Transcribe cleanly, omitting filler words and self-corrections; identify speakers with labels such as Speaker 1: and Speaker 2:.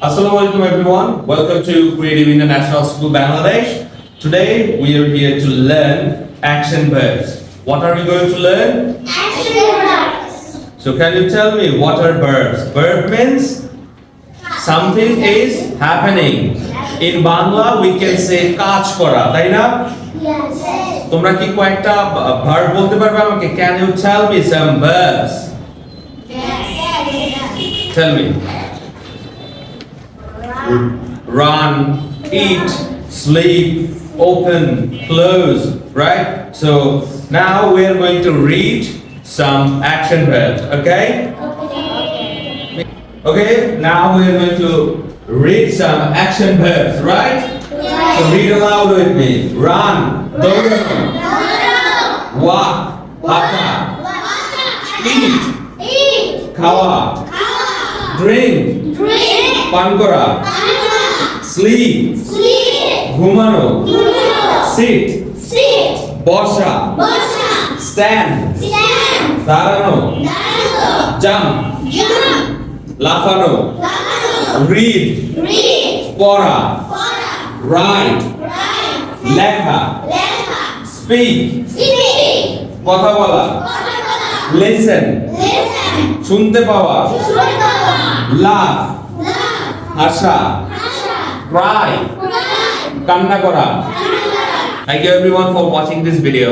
Speaker 1: Assalamualaikum everyone. Welcome to Creative International School Bangladesh. Today we are here to learn action verbs. What are we going to learn?
Speaker 2: Action verbs.
Speaker 1: So can you tell me what are verbs? Verb means something is happening. In Bangla we can say কাজ করা, তাই না?
Speaker 2: Yes.
Speaker 1: তোমরা কি কয়েকটা verb বলতে পারবে আমাকে? Can you tell me some verbs?
Speaker 2: Yes.
Speaker 1: Tell me. Run, eat, sleep, open, close, right? So now we are going to read some action verbs, okay? Okay, now we are going to read some action verbs, right? So read aloud with me. Run, walk, hata, eat, খাওয়া, drink, পান করা, sleep, ঘুমানো, sit, বসা, stand, দাঁড়ানো, jump, লাফানো, read, পড়া, write, লেখা, speak, কথা বলা, listen, শুনতে পাওয়া, laugh, হাসা, cry, কান্না করা. Thank you everyone for watching this video.